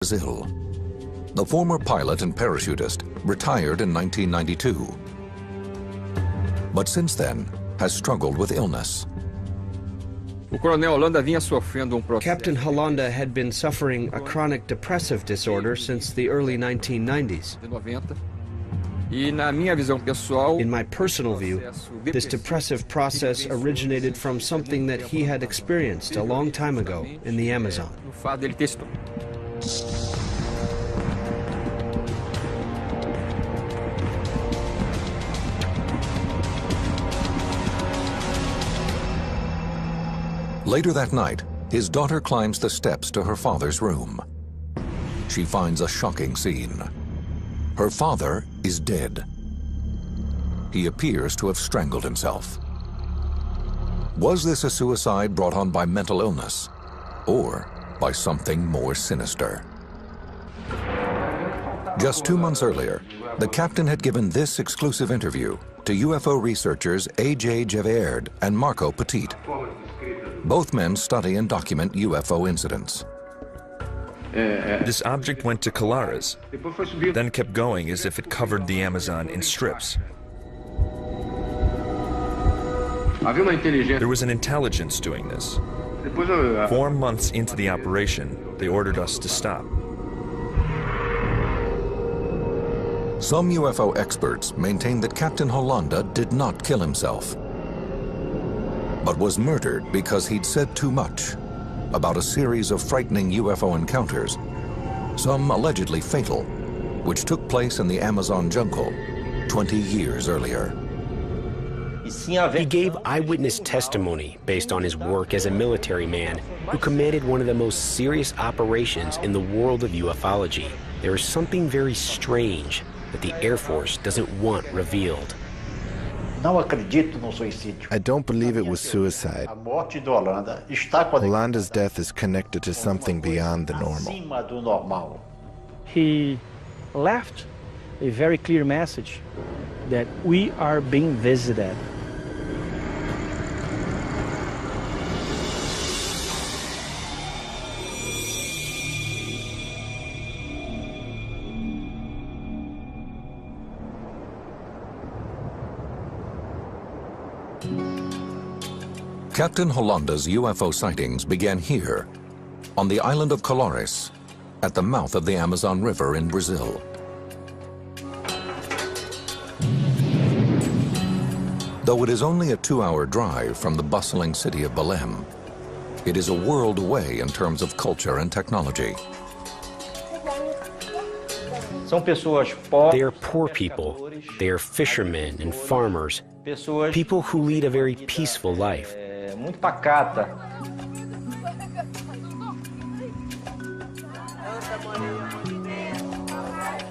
Brazil. The former pilot and parachutist retired in 1992, but since then has struggled with illness. Captain Hollanda had been suffering a chronic depressive disorder since the early 1990s. In my personal view, this depressive process originated from something that he had experienced a long time ago in the Amazon. Later that night, his daughter climbs the steps to her father's room. She finds a shocking scene. Her father is dead. He appears to have strangled himself. Was this a suicide brought on by mental illness, or by something more sinister? Just 2 months earlier, the captain had given this exclusive interview to UFO researchers A.J. Gevaerd and Marco Petit. Both men study and document UFO incidents. This object went to Colares, then kept going as if it covered the Amazon in strips. There was an intelligence doing this. 4 months into the operation, they ordered us to stop. Some UFO experts maintain that Captain Hollanda did not kill himself, but was murdered because he'd said too much about a series of frightening UFO encounters, some allegedly fatal, which took place in the Amazon jungle 20 years earlier. He gave eyewitness testimony based on his work as a military man who commanded one of the most serious operations in the world of ufology. There is something very strange that the Air Force doesn't want revealed. I don't believe it was suicide. Hollanda's death is connected to something beyond the normal. He left a very clear message that we are being visited. Captain Hollanda's UFO sightings began here, on the island of Colares, at the mouth of the Amazon River in Brazil. Though it is only a 2-hour drive from the bustling city of Belém, it is a world away in terms of culture and technology. They are poor people. They are fishermen and farmers, people who lead a very peaceful life.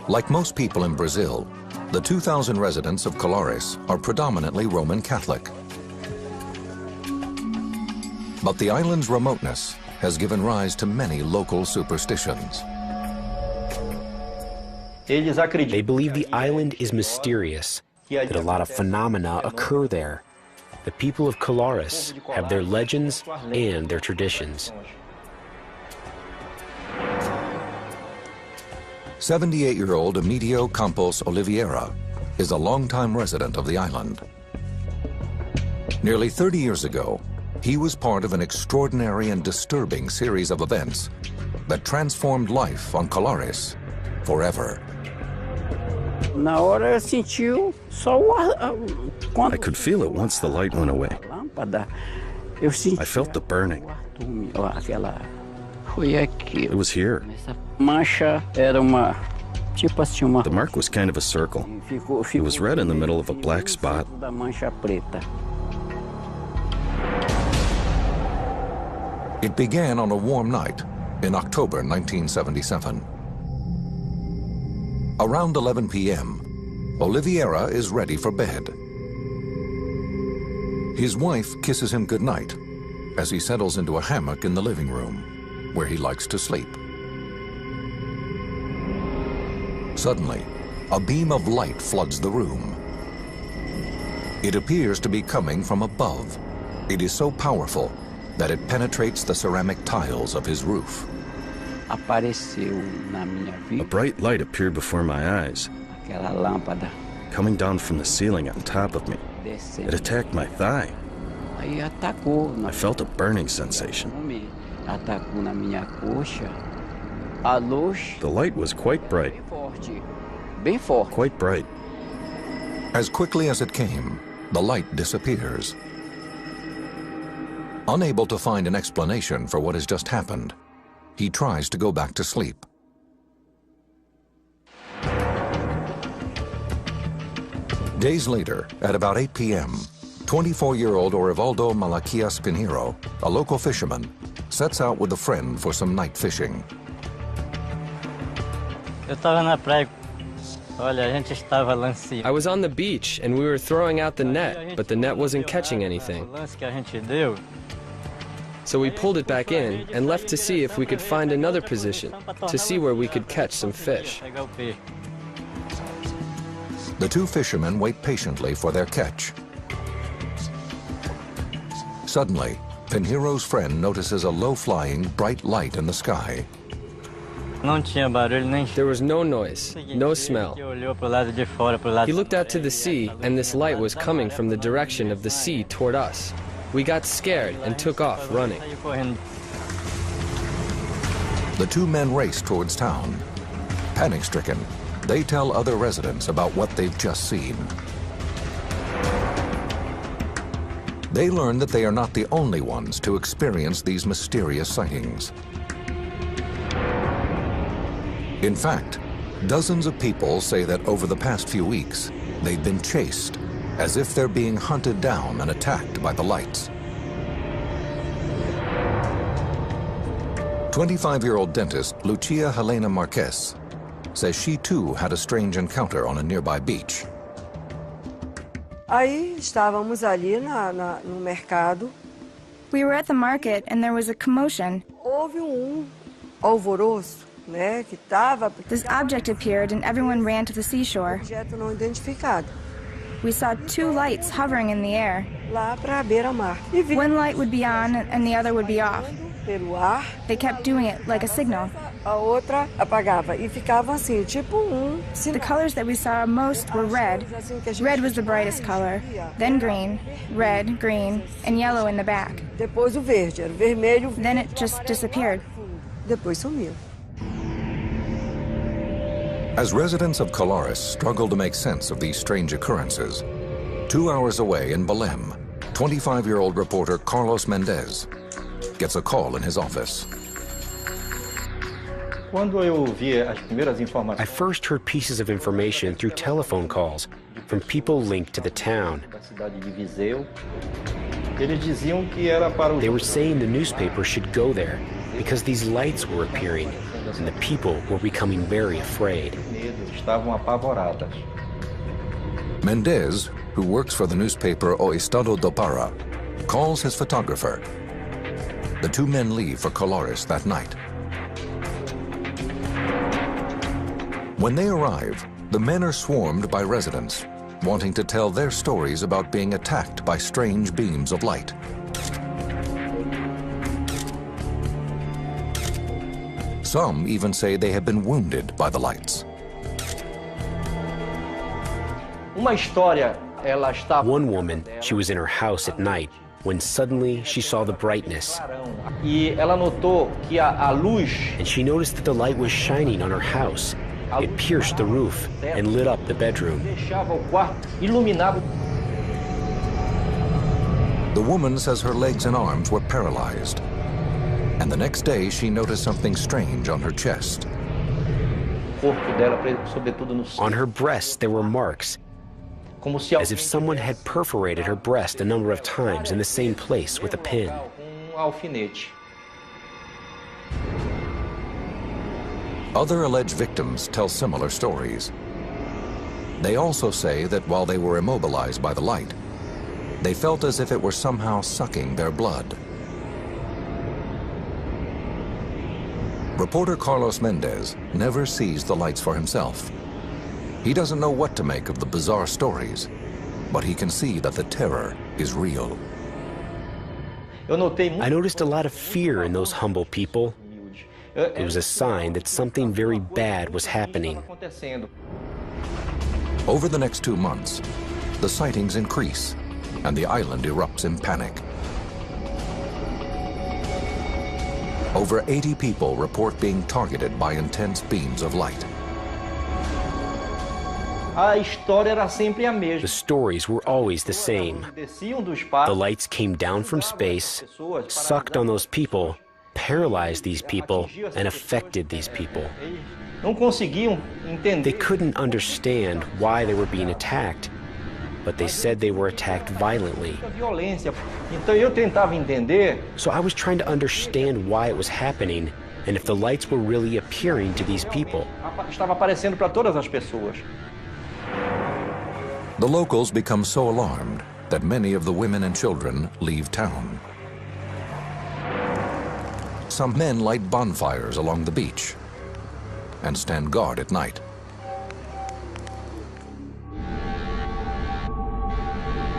Like most people in Brazil, the 2,000 residents of Colares are predominantly Roman Catholic. But the island's remoteness has given rise to many local superstitions. They believe the island is mysterious, that a lot of phenomena occur there. The people of Colares have their legends and their traditions. 78-year-old Emilio Campos Oliveira is a longtime resident of the island. Nearly 30 years ago, he was part of an extraordinary and disturbing series of events that transformed life on Colares forever. I could feel it once the light went away. I felt the burning. It was here. The mark was kind of a circle. It was red in the middle of a black spot. It began on a warm night in October 1977. Around 11 p.m., Oliveira is ready for bed. His wife kisses him goodnight as he settles into a hammock in the living room, where he likes to sleep. Suddenly, a beam of light floods the room. It appears to be coming from above. It is so powerful that it penetrates the ceramic tiles of his roof. A bright light appeared before my eyes, coming down from the ceiling on top of me. It attacked my thigh. I felt a burning sensation. The light was quite bright. Quite bright. As quickly as it came, the light disappears. Unable to find an explanation for what has just happened, he tries to go back to sleep. Days later, at about 8 p.m., 24-year-old Orivaldo Malaquias Pinheiro, a local fisherman, sets out with a friend for some night fishing. I was on the beach and we were throwing out the net, but the net wasn't catching anything. So we pulled it back in and left to see if we could find another position, to see where we could catch some fish. The two fishermen wait patiently for their catch. Suddenly, Pinheiro's friend notices a low-flying, bright light in the sky. There was no noise, no smell. He looked out to the sea, and this light was coming from the direction of the sea toward us. We got scared and took off running. The two men race towards town. Panic-stricken, they tell other residents about what they've just seen. They learn that they are not the only ones to experience these mysterious sightings. In fact, dozens of people say that over the past few weeks, they've been chased, as if they're being hunted down and attacked by the lights. 25-year-old dentist Lucia Helena Marquez says she too had a strange encounter on a nearby beach. Aí estávamos ali no mercado. We were at the market and there was a commotion. Houve alvoroço, né, que tava. This object appeared and everyone ran to the seashore. Objeto não identificado. We saw two lights hovering in the air. Lá para a beira-mar. One light would be on and the other would be off. Pelo ar. They kept doing it like a signal. A outra apagava e ficava assim, tipo sinal. The colors that we saw most were red. Red was the brightest color, then green, red, green, and yellow in the back. Depois o verde, era vermelho. Then it just disappeared. Depois sumiu. As residents of Colares struggle to make sense of these strange occurrences, 2 hours away in Belém, 25-year-old reporter Carlos Mendez gets a call in his office. I first heard pieces of information through telephone calls from people linked to the town. They were saying the newspaper should go there because these lights were appearing and the people were becoming very afraid. Mendez, who works for the newspaper O Estado do Pará, calls his photographer. The two men leave for Colares that night. When they arrive, the men are swarmed by residents, wanting to tell their stories about being attacked by strange beams of light. Some even say they have been wounded by the lights. One woman, she was in her house at night when suddenly she saw the brightness. And she noticed that the light was shining on her house. It pierced the roof and lit up the bedroom. The woman says her legs and arms were paralyzed. And the next day, she noticed something strange on her chest. On her breast, there were marks, as if someone had perforated her breast a number of times in the same place with a pin. Other alleged victims tell similar stories. They also say that while they were immobilized by the light, they felt as if it were somehow sucking their blood. Reporter Carlos Mendez never sees the lights for himself. He doesn't know what to make of the bizarre stories, but he can see that the terror is real. I noticed a lot of fear in those humble people. It was a sign that something very bad was happening. Over the next 2 months, the sightings increase and the island erupts in panic. Over 80 people report being targeted by intense beams of light. The stories were always the same. The lights came down from space, sucked on those people, paralyzed these people, and affected these people. They couldn't understand why they were being attacked, but they said they were attacked violently. So I was trying to understand why it was happening and if the lights were really appearing to these people. The locals become so alarmed that many of the women and children leave town. Some men light bonfires along the beach and stand guard at night.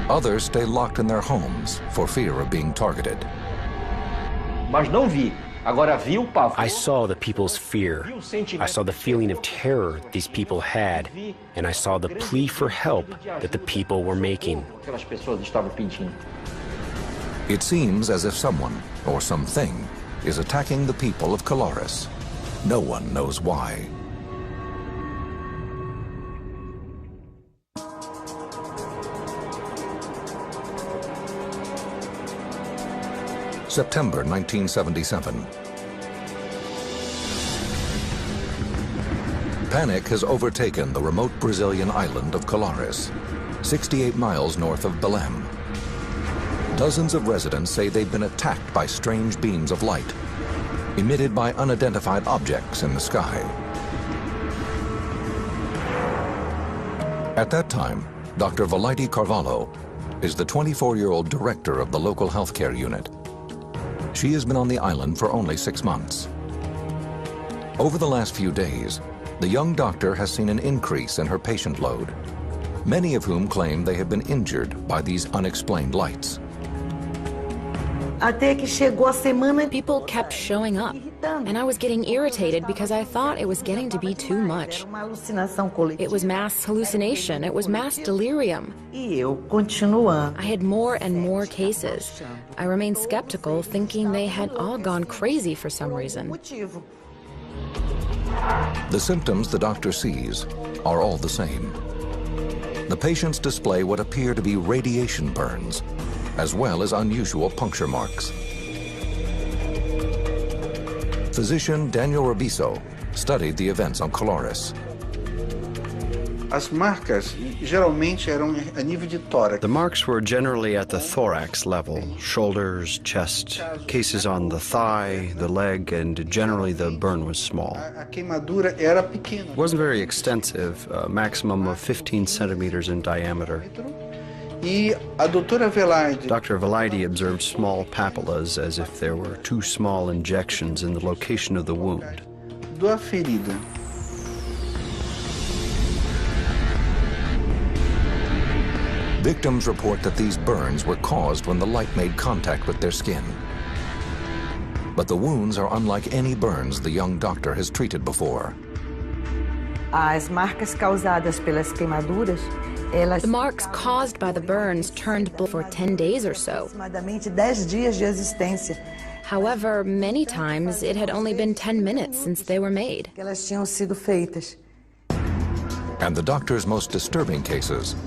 Others stay locked in their homes for fear of being targeted. I saw the people's fear. I saw the feeling of terror these people had, and I saw the plea for help that the people were making. It seems as if someone or something is attacking the people of Colares. No one knows why. September 1977. Panic has overtaken the remote Brazilian island of Colares, 68 miles north of Belém. Dozens of residents say they've been attacked by strange beams of light, emitted by unidentified objects in the sky. At that time, Dr. Valaide Carvalho is the 24-year-old director of the local healthcare unit. She has been on the island for only 6 months. Over the last few days, the young doctor has seen an increase in her patient load, many of whom claim they have been injured by these unexplained lights. People kept showing up, and I was getting irritated because I thought it was getting to be too much. It was mass hallucination, it was mass delirium. I had more and more cases. I remained skeptical, thinking they had all gone crazy for some reason. The symptoms the doctor sees are all the same. The patients display what appear to be radiation burns, as well as unusual puncture marks. Physician Daniel Rabiso studied the events on Colares. The marks were generally at the thorax level, shoulders, chest, cases on the thigh, the leg, and generally the burn was small. It wasn't very extensive, a maximum of 15 centimeters in diameter. Dr. Valaide observed small papillas as if there were 2 small injections in the location of the wound. Victims report that these burns were caused when the light made contact with their skin. But the wounds are unlike any burns the young doctor has treated before. The marks caused by the burns turned blue for 10 days or so. However, many times it had only been 10 minutes since they were made. And the doctor's most disturbing cases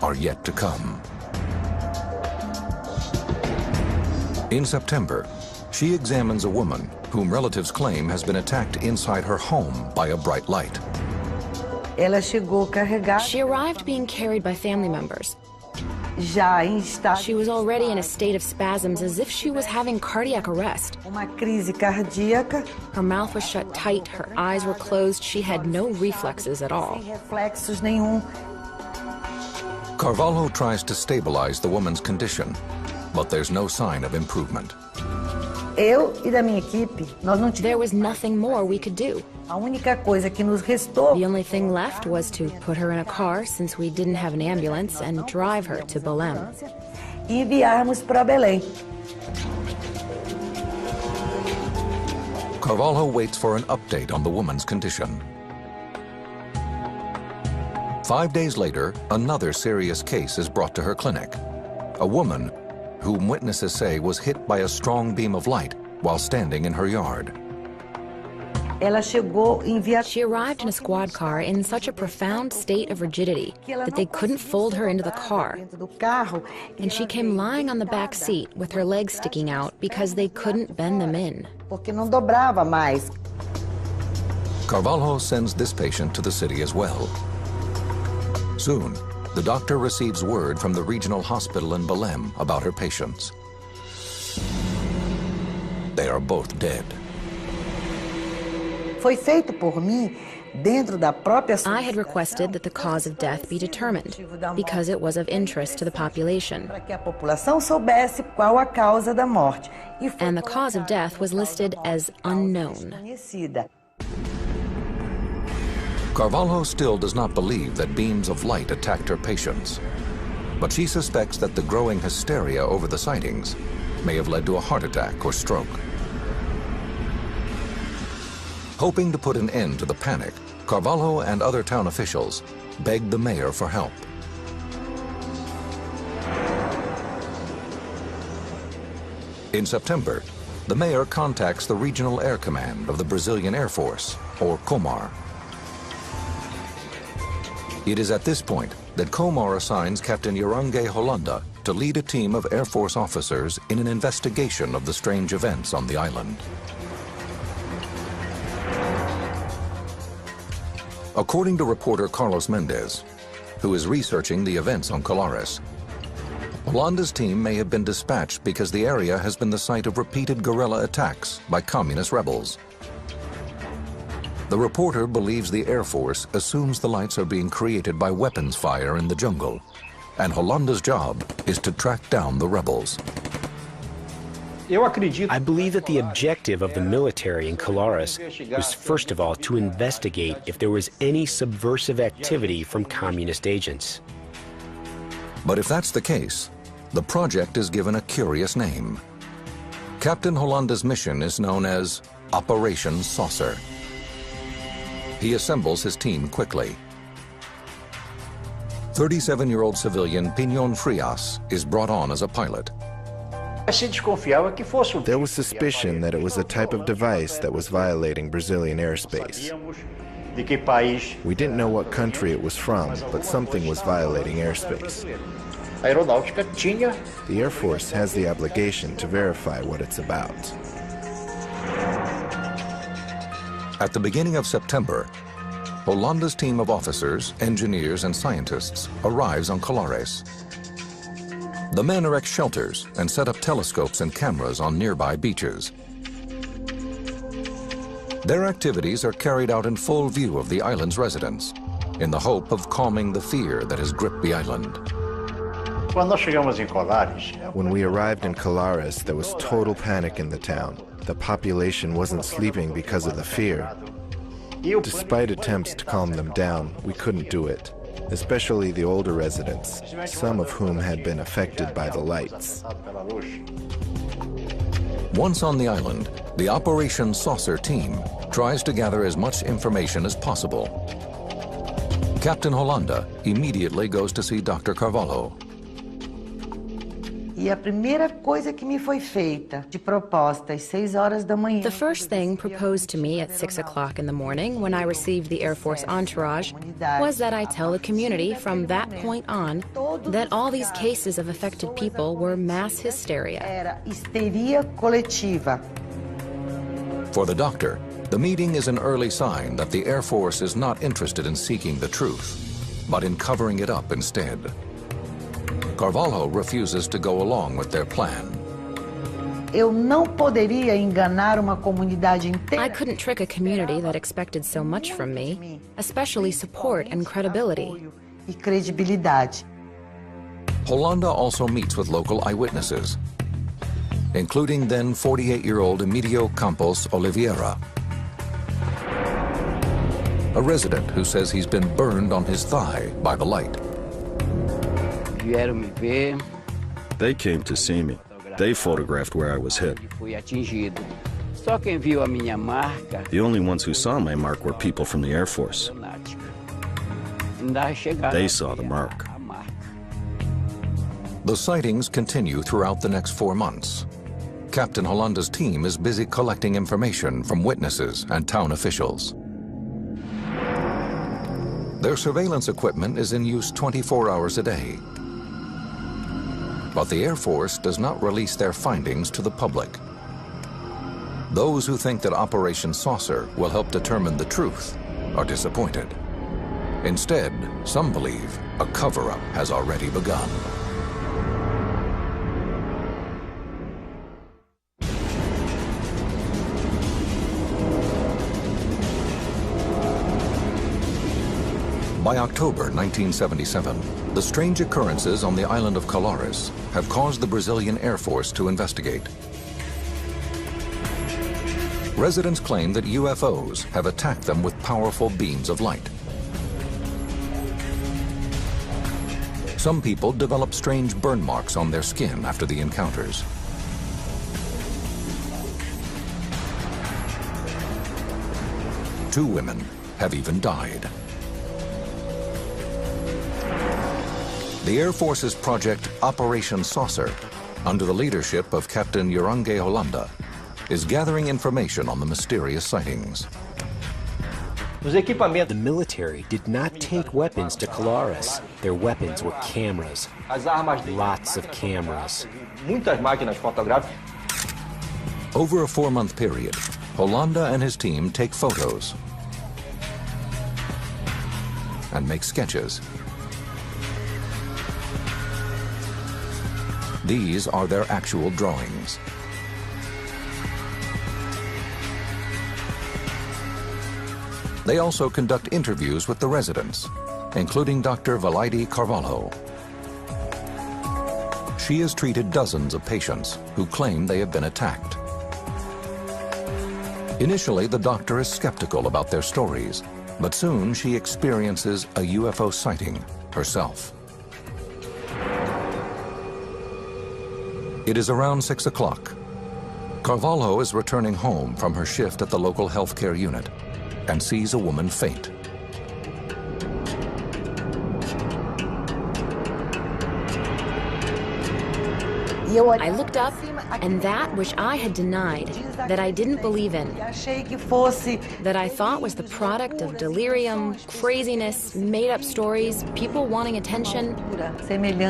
are yet to come. In September, she examines a woman whom relatives claim has been attacked inside her home by a bright light. She arrived being carried by family members. She was already in a state of spasms as if she was having cardiac arrest. Her mouth was shut tight, her eyes were closed, she had no reflexes at all. Carvalho tries to stabilize the woman's condition, but there's no sign of improvement. There was nothing more we could do. The only thing left was to put her in a car, since we didn't have an ambulance, and drive her to Belém. Carvalho waits for an update on the woman's condition. 5 days later, another serious case is brought to her clinic. A woman whom witnesses say was hit by a strong beam of light while standing in her yard. She arrived in a squad car in such a profound state of rigidity that they couldn't fold her into the car. And she came lying on the back seat with her legs sticking out because they couldn't bend them in. Carvalho sends this patient to the city as well. Soon, the doctor receives word from the regional hospital in Belém about her patients. They are both dead. I had requested that the cause of death be determined because it was of interest to the population. And the cause of death was listed as unknown. Carvalho still does not believe that beams of light attacked her patients, but she suspects that the growing hysteria over the sightings may have led to a heart attack or stroke. Hoping to put an end to the panic, Carvalho and other town officials begged the mayor for help. In September, the mayor contacts the Regional Air Command of the Brazilian Air Force, or COMAR. It is at this point that COMAR assigns Captain Yorange Holanda to lead a team of Air Force officers in an investigation of the strange events on the island. According to reporter Carlos Mendez, who is researching the events on Colares, Holanda's team may have been dispatched because the area has been the site of repeated guerrilla attacks by communist rebels. The reporter believes the Air Force assumes the lights are being created by weapons fire in the jungle, and Holanda's job is to track down the rebels. I believe that the objective of the military in Colares was first of all to investigate if there was any subversive activity from communist agents. But if that's the case, the project is given a curious name. Captain Holanda's mission is known as Operation Saucer. He assembles his team quickly. 37-year-old civilian Pinon Frias is brought on as a pilot. There was suspicion that it was a type of device that was violating Brazilian airspace. We didn't know what country it was from, but something was violating airspace. The Air Force has the obligation to verify what it's about. At the beginning of September, Holanda's team of officers, engineers, and scientists arrives on Colares. The men erect shelters and set up telescopes and cameras on nearby beaches. Their activities are carried out in full view of the island's residents, in the hope of calming the fear that has gripped the island. When we arrived in Colares, there was total panic in the town. The population wasn't sleeping because of the fear. Despite attempts to calm them down, we couldn't do it, especially the older residents, some of whom had been affected by the lights. Once on the island, the Operation Saucer team tries to gather as much information as possible. Captain Holanda immediately goes to see Dr. Carvalho. The first thing proposed to me at 6 o'clock in the morning when I received the Air Force entourage was that I tell the community from that point on that all these cases of affected people were mass hysteria. For the doctor, the meeting is an early sign that the Air Force is not interested in seeking the truth, but in covering it up instead. Carvalho refuses to go along with their plan. I couldn't trick a community that expected so much from me, especially support and credibility. Holanda also meets with local eyewitnesses, including then 48-year-old Emilio Campos Oliveira, a resident who says he's been burned on his thigh by the light. They came to see me. They photographed where I was hit. The only ones who saw my mark were people from the Air Force. They saw the mark. The sightings continue throughout the next 4 months. Captain Holanda's team is busy collecting information from witnesses and town officials. Their surveillance equipment is in use 24 hours a day. But the Air Force does not release their findings to the public. Those who think that Operation Saucer will help determine the truth are disappointed. Instead, some believe a cover-up has already begun. By October 1977, the strange occurrences on the island of Colares have caused the Brazilian Air Force to investigate. Residents claim that UFOs have attacked them with powerful beams of light. Some people develop strange burn marks on their skin after the encounters. Two women have even died. The Air Force's project Operation Saucer, under the leadership of Captain Urangue Holanda, is gathering information on the mysterious sightings. The military did not take weapons to Colares. Their weapons were cameras. Lots of cameras. Over a 4-month period, Holanda and his team take photos and make sketches. These are their actual drawings. They also conduct interviews with the residents, including Dr. Valaide Carvalho. She has treated dozens of patients who claim they have been attacked. Initially, the doctor is skeptical about their stories, but soon she experiences a UFO sighting herself. It is around 6 o'clock. Carvalho is returning home from her shift at the local healthcare unit and sees a woman faint. I looked up, and that which I had denied, that I didn't believe in, that I thought was the product of delirium, craziness, made-up stories, people wanting attention,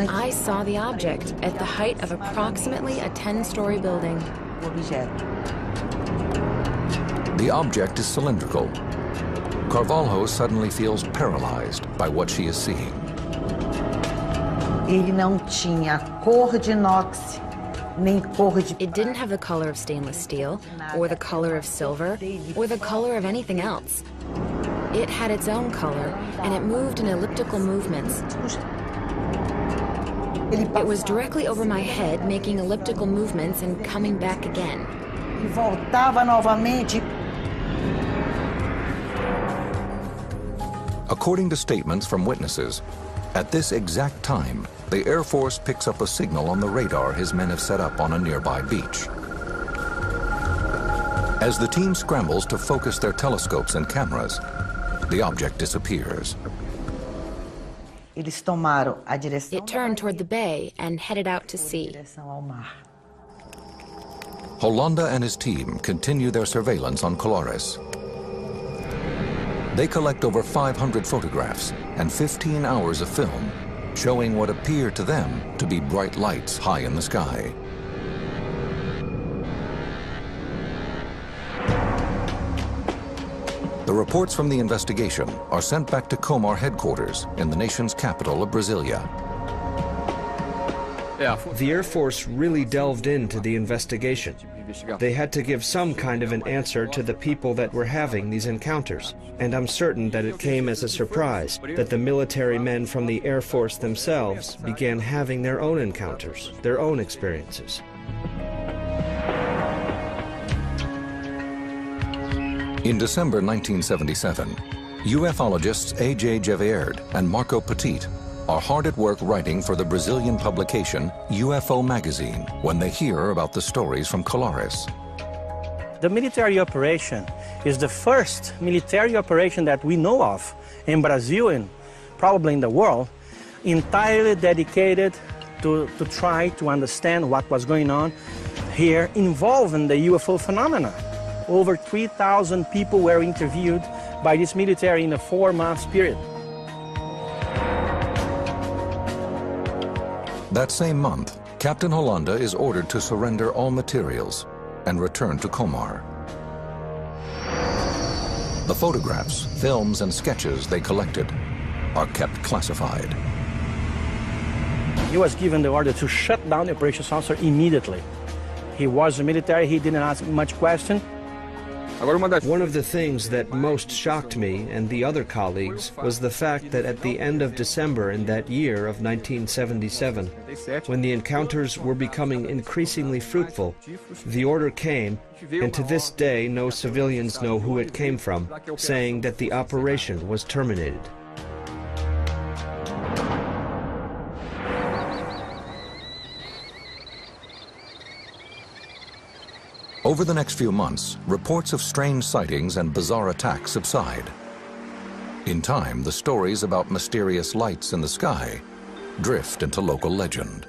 I saw the object at the height of approximately a 10-story building. The object is cylindrical. Carvalho suddenly feels paralyzed by what she is seeing. It didn't have the color of stainless steel, or the color of silver, or the color of anything else. It had its own color, and it moved in elliptical movements. It was directly over my head, making elliptical movements and coming back again. According to statements from witnesses, at this exact time, the Air Force picks up a signal on the radar his men have set up on a nearby beach. As the team scrambles to focus their telescopes and cameras, the object disappears. It turned toward the bay and headed out to sea. Holanda and his team continue their surveillance on Colares. They collect over 500 photographs and 15 hours of film, showing what appear to them to be bright lights high in the sky. The reports from the investigation are sent back to Comar headquarters in the nation's capital of Brasilia. The Air Force really delved into the investigation. They had to give some kind of an answer to the people that were having these encounters. And I'm certain that it came as a surprise that the military men from the Air Force themselves began having their own encounters, their own experiences. In December 1977, ufologists A.J. Gevierd and Marco Petit are hard at work writing for the Brazilian publication UFO magazine when they hear about the stories from Colares. The military operation is the first military operation that we know of in Brazil and probably in the world, entirely dedicated to try to understand what was going on here involving the UFO phenomena. Over 3,000 people were interviewed by this military in a 4-month period. That same month, Captain Hollanda is ordered to surrender all materials and return to Comar. The photographs, films, and sketches they collected are kept classified. He was given the order to shut down the operations officer immediately. He was a military, he didn't ask much question. One of the things that most shocked me and the other colleagues was the fact that at the end of December in that year of 1977, when the encounters were becoming increasingly fruitful, the order came, and to this day no civilians know who it came from, saying that the operation was terminated. Over the next few months, reports of strange sightings and bizarre attacks subside. In time, the stories about mysterious lights in the sky drift into local legend.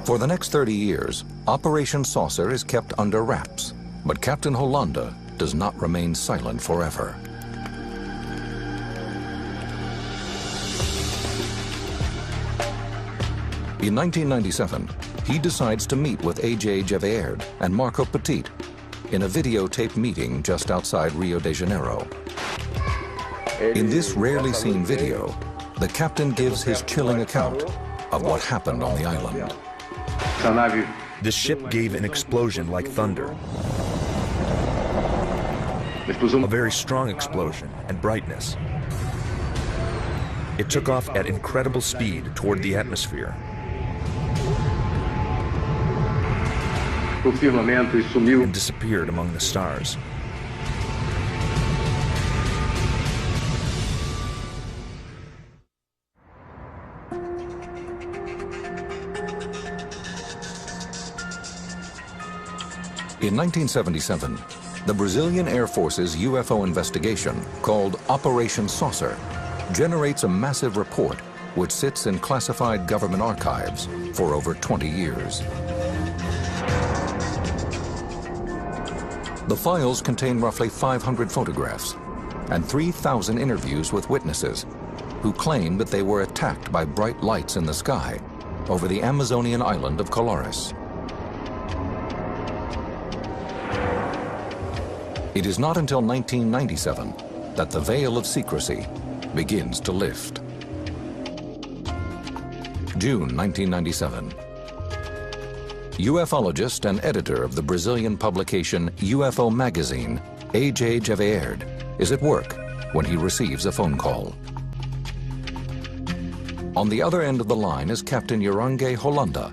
For the next 30 years, Operation Saucer is kept under wraps, but Captain Hollanda does not remain silent forever. In 1997, he decides to meet with A.J. Gevaerd and Marco Petit in a videotaped meeting just outside Rio de Janeiro. In this rarely seen video, the captain gives his chilling account of what happened on the island. The ship gave an explosion like thunder. A very strong explosion and brightness. It took off at incredible speed toward the atmosphere. And disappeared among the stars. In 1977, the Brazilian Air Force's UFO investigation, called Operation Saucer, generates a massive report which sits in classified government archives for over 20 years. The files contain roughly 500 photographs and 3,000 interviews with witnesses who claim that they were attacked by bright lights in the sky over the Amazonian island of Colares. It is not until 1997 that the veil of secrecy begins to lift. June 1997. UFologist and editor of the Brazilian publication UFO magazine, A.J. Gevaerd, is at work when he receives a phone call. On the other end of the line is Captain Yorange Hollanda.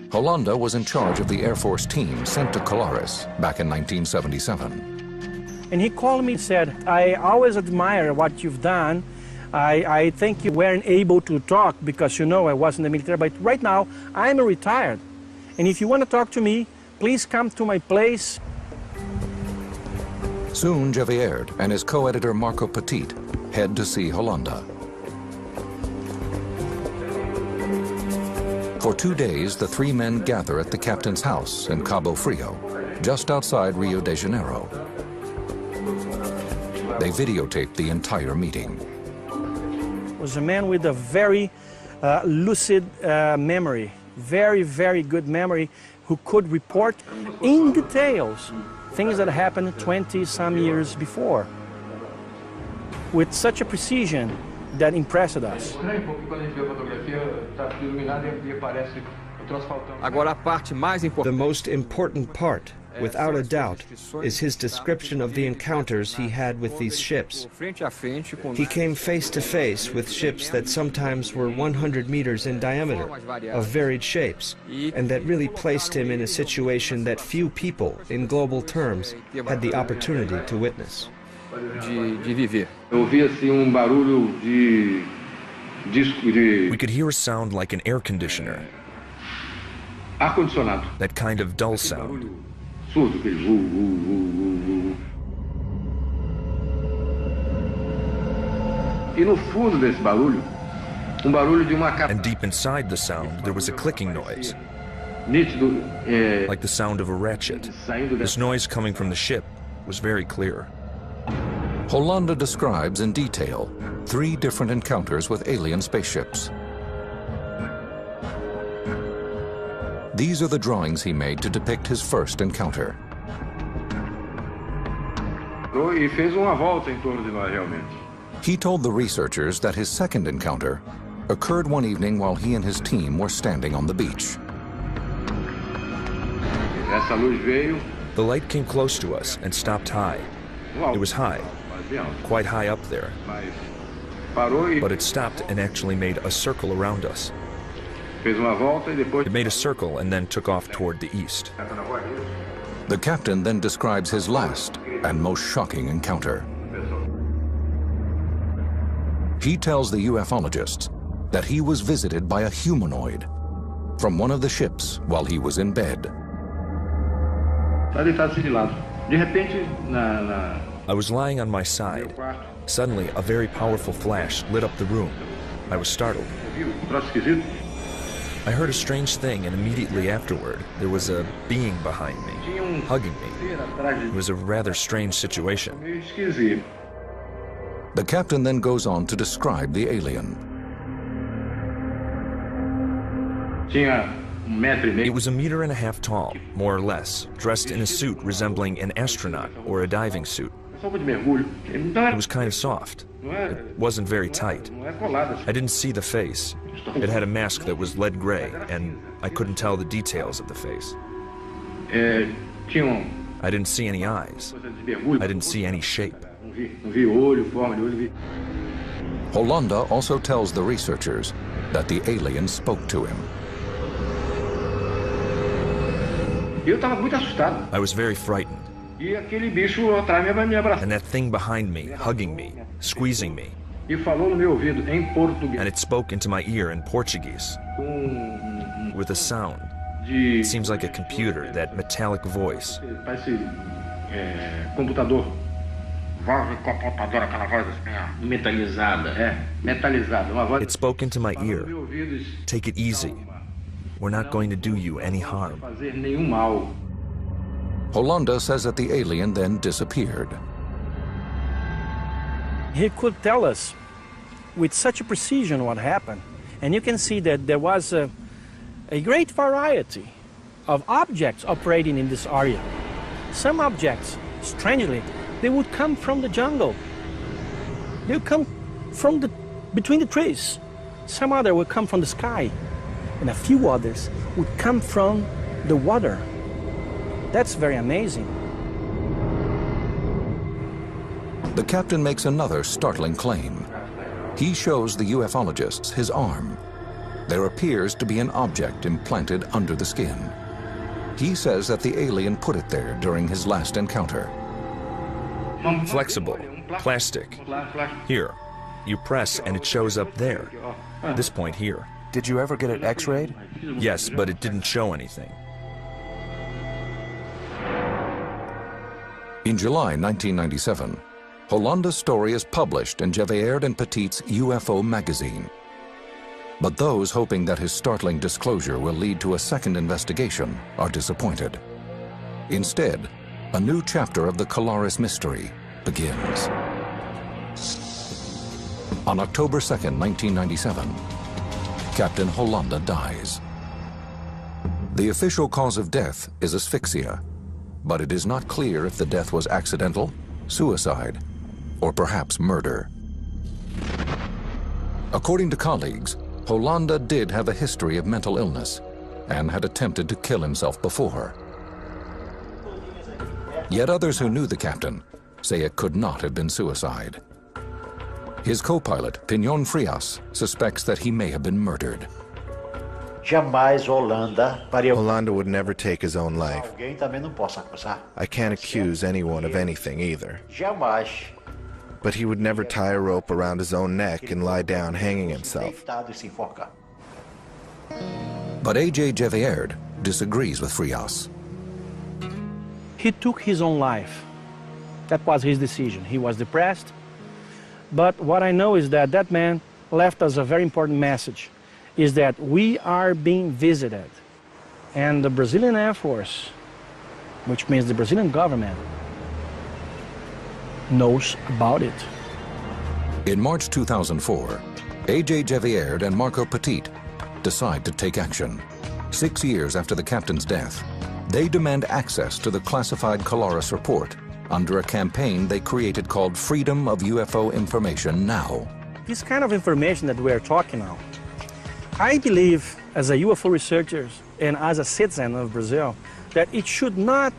Hollanda was in charge of the Air Force team sent to Colares back in 1977. And he called me and said, I always admire what you've done. I think you weren't able to talk because, you know, I was in the military, but right now I'm retired. And if you want to talk to me, please come to my place. Soon, Gevaerd and his co-editor Marco Petit head to see Hollanda. For 2 days, the three men gather at the captain's house in Cabo Frio, just outside Rio de Janeiro. They videotape the entire meeting. He was a man with a very lucid memory. Very, very good memory, who could report in details things that happened 20-some years before with such a precision that impressed us. The most important part, without a doubt, is his description of the encounters he had with these ships. He came face to face with ships that sometimes were 100 meters in diameter, of varied shapes, and that really placed him in a situation that few people, in global terms, had the opportunity to witness. We could hear a sound like an air conditioner. That kind of dull sound. And deep inside the sound, there was a clicking noise, like the sound of a ratchet. This noise coming from the ship was very clear. Hollanda describes in detail 3 different encounters with alien spaceships. These are the drawings he made to depict his first encounter. He told the researchers that his second encounter occurred one evening while he and his team were standing on the beach. The light came close to us and stopped high. It was high, quite high up there. But it stopped and actually made a circle around us. It made a circle and then took off toward the east. The captain then describes his last and most shocking encounter. He tells the ufologists that he was visited by a humanoid from one of the ships while he was in bed. I was lying on my side. Suddenly, a very powerful flash lit up the room. I was startled. I heard a strange thing, and immediately afterward, there was a being behind me, hugging me. It was a rather strange situation. The captain then goes on to describe the alien. It was 1.5 meters tall, more or less, dressed in a suit resembling an astronaut or a diving suit. It was kind of soft. It wasn't very tight. I didn't see the face. It had a mask that was lead gray, and I couldn't tell the details of the face. I didn't see any eyes. I didn't see any shape. Hollanda also tells the researchers that the alien spoke to him. I was very frightened. And that thing behind me, hugging me, squeezing me. And it spoke into my ear in Portuguese, with a sound. It seems like a computer, that metallic voice. It spoke into my ear. Take it easy. We're not going to do you any harm. Hollanda says that the alien then disappeared. He could tell us with such a precision what happened. And you can see that there was a great variety of objects operating in this area. Some objects, strangely, they would come from the jungle. They would come from between the trees. Some other would come from the sky. And a few others would come from the water. That's very amazing. The captain makes another startling claim. He shows the ufologists his arm. There appears to be an object implanted under the skin. He says that the alien put it there during his last encounter. Flexible, plastic. Here, you press and it shows up there. This point here. Did you ever get it x-rayed? Yes, but it didn't show anything. In July 1997, Hollanda's story is published in Gevaerd and Petit's UFO magazine. But those hoping that his startling disclosure will lead to a second investigation are disappointed. Instead, a new chapter of the Colares mystery begins. On October 2nd, 1997, Captain Hollanda dies. The official cause of death is asphyxia, but it is not clear if the death was accidental, suicide, or perhaps murder. According to colleagues, Hollanda did have a history of mental illness and had attempted to kill himself before. Yet others who knew the captain say it could not have been suicide. His co-pilot, Pinon Frias, suspects that he may have been murdered. Hollanda would never take his own life. I can't accuse anyone of anything either. But he would never tie a rope around his own neck and lie down hanging himself. But A.J. Gevaerd disagrees with Frias. He took his own life. That was his decision. He was depressed. But what I know is that that man left us a very important message, is that we are being visited. And the Brazilian Air Force, which means the Brazilian government, knows about it. In March 2004, A.J. Gevierd and Marco Petit decide to take action. 6 years after the captain's death, they demand access to the classified Colares report under a campaign they created called Freedom of UFO Information Now. This kind of information that we are talking now, I believe as a UFO researcher and as a citizen of Brazil, that it should not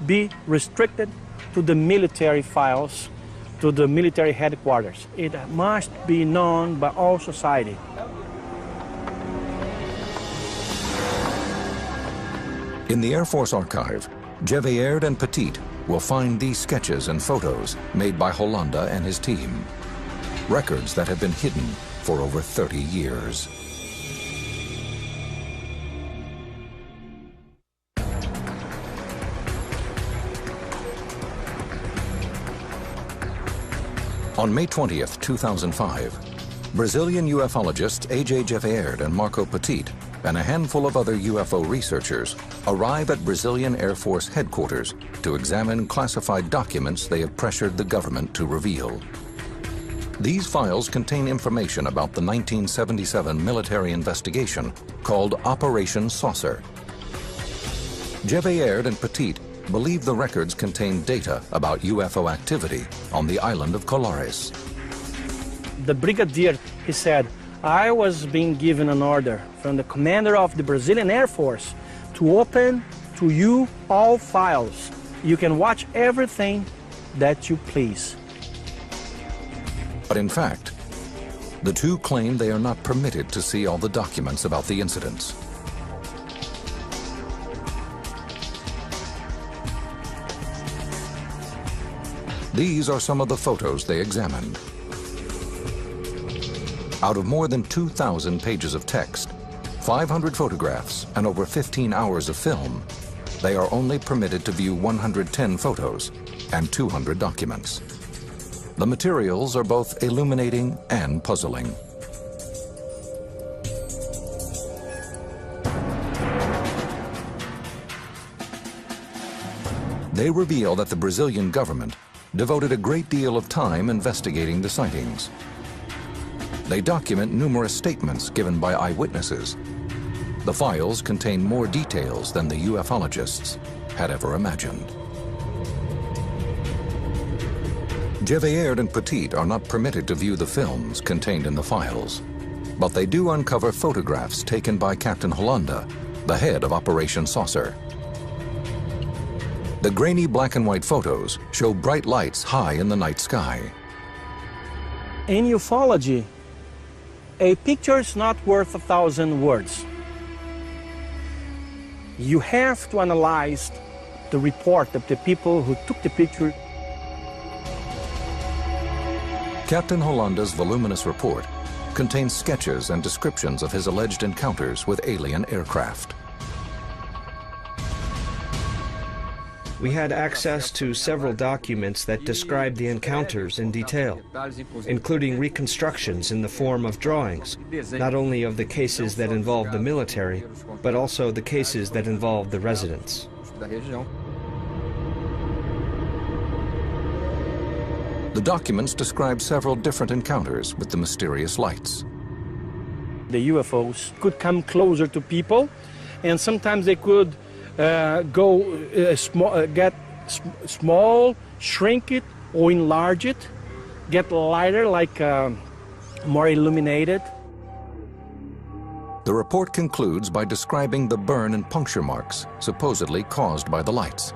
be restricted to the military files, to the military headquarters. It must be known by all society. In the Air Force archive, Gevierd and Petit will find these sketches and photos made by Hollanda and his team. Records that have been hidden for over 30 years. On May 20th, 2005, Brazilian ufologists A.J. Gevierd and Marco Petit and a handful of other UFO researchers arrive at Brazilian Air Force headquarters to examine classified documents they have pressured the government to reveal. These files contain information about the 1977 military investigation called Operation Saucer. Gevierd and Petit believe the records contain data about UFO activity on the island of Colares. The brigadier, he said, I was being given an order from the commander of the Brazilian Air Force to open to you all files. You can watch everything that you please. But in fact, the two claim they are not permitted to see all the documents about the incidents. These are some of the photos they examined. Out of more than 2,000 pages of text, 500 photographs, and over 15 hours of film, they are only permitted to view 110 photos and 200 documents. The materials are both illuminating and puzzling. They reveal that the Brazilian government devoted a great deal of time investigating the sightings. They document numerous statements given by eyewitnesses. The files contain more details than the ufologists had ever imagined. Gevierd and Petit are not permitted to view the films contained in the files, but they do uncover photographs taken by Captain Hollanda, the head of Operation Saucer. The grainy black and white photos show bright lights high in the night sky. In ufology, a picture is not worth 1,000 words. You have to analyze the report of the people who took the picture. Captain Hollanda's voluminous report contains sketches and descriptions of his alleged encounters with alien aircraft. We had access to several documents that describe the encounters in detail, including reconstructions in the form of drawings, not only of the cases that involved the military, but also the cases that involved the residents. The documents describe several different encounters with the mysterious lights. The UFOs could come closer to people, and sometimes they could get small, shrink it, or enlarge it, get lighter, like more illuminated. The report concludes by describing the burn and puncture marks supposedly caused by the lights,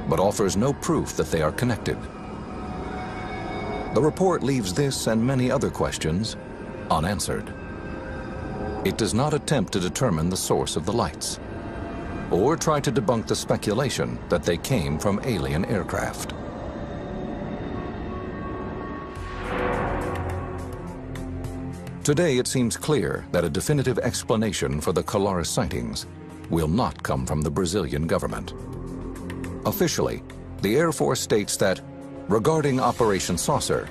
but offers no proof that they are connected. The report leaves this and many other questions unanswered. It does not attempt to determine the source of the lights, or try to debunk the speculation that they came from alien aircraft. Today, it seems clear that a definitive explanation for the Colares sightings will not come from the Brazilian government. Officially, the Air Force states that, regarding Operation Saucer,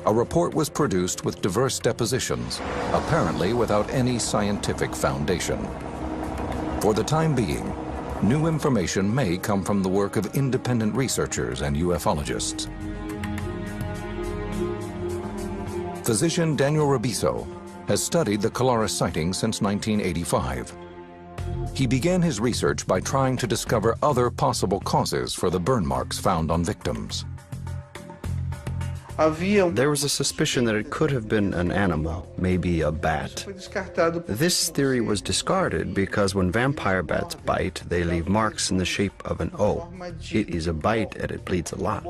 a report was produced with diverse depositions, apparently without any scientific foundation. For the time being, new information may come from the work of independent researchers and ufologists. Physician Daniel Robiso has studied the Colares sightings since 1985. He began his research by trying to discover other possible causes for the burn marks found on victims. There was a suspicion that it could have been an animal, maybe a bat. This theory was discarded because when vampire bats bite, they leave marks in the shape of an O. It is a bite and it bleeds a lot.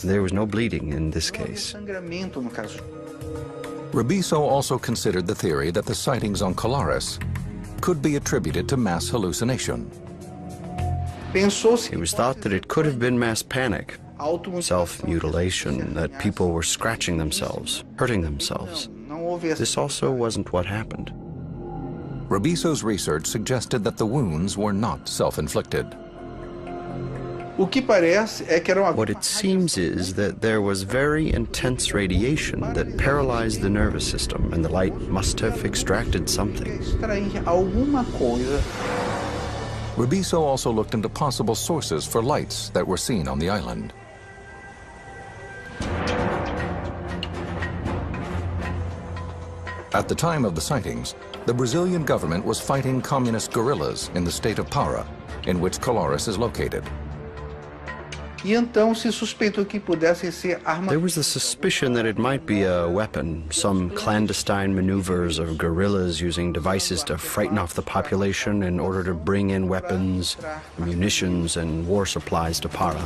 There was no bleeding in this case. Robiso also considered the theory that the sightings on Colares could be attributed to mass hallucination. It was thought that it could have been mass panic, self-mutilation, that people were scratching themselves, hurting themselves. This also wasn't what happened. Robiso's research suggested that the wounds were not self-inflicted. What it seems is that there was very intense radiation that paralyzed the nervous system, and the light must have extracted something. Robiso also looked into possible sources for lights that were seen on the island. At the time of the sightings, the Brazilian government was fighting communist guerrillas in the state of Para, in which Colares is located. There was the suspicion that it might be a weapon, some clandestine maneuvers of guerrillas using devices to frighten off the population in order to bring in weapons, munitions, and war supplies to Para.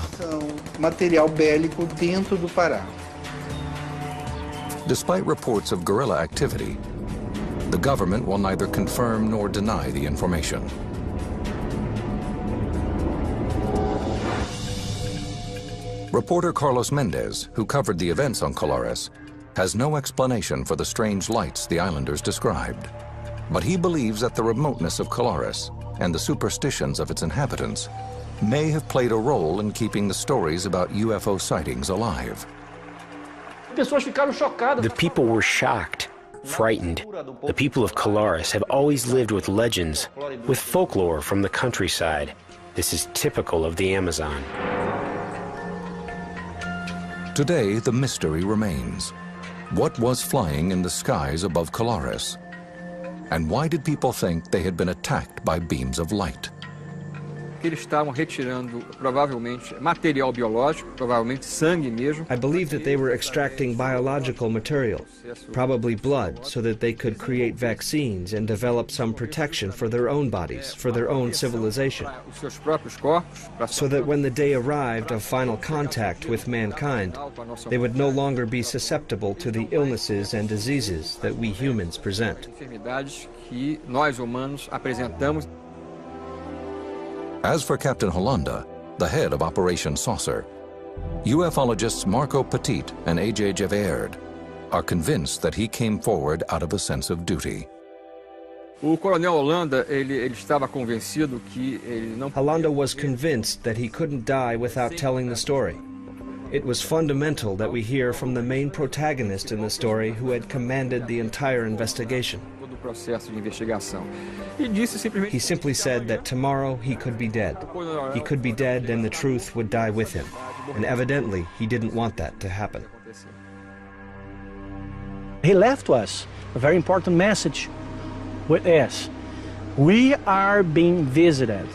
Despite reports of guerrilla activity, the government will neither confirm nor deny the information. Reporter Carlos Mendez, who covered the events on Colares, has no explanation for the strange lights the islanders described. But he believes that the remoteness of Colares and the superstitions of its inhabitants may have played a role in keeping the stories about UFO sightings alive. The people were shocked, frightened. The people of Colares have always lived with legends, with folklore from the countryside. This is typical of the Amazon. Today, the mystery remains. What was flying in the skies above Colares? And why did people think they had been attacked by beams of light? Eles estavam retirando, provavelmente, material biológico, provavelmente sangue mesmo. I believe that they were extracting biological material, probably blood, so that they could create vaccines and develop some protection for their own bodies, for their own civilization. So that when the day arrived of final contact with mankind, they would no longer be susceptible to the illnesses and diseases that we humans present. As for Captain Hollanda, the head of Operation Saucer, ufologists Marco Petit and A.J. Gevaerd are convinced that he came forward out of a sense of duty. Hollanda was convinced that he couldn't die without telling the story. It was fundamental that we hear from the main protagonist in the story who had commanded the entire investigation. He simply said that tomorrow he could be dead. He could be dead and the truth would die with him. And evidently, he didn't want that to happen. He left us a very important message with us. We are being visited.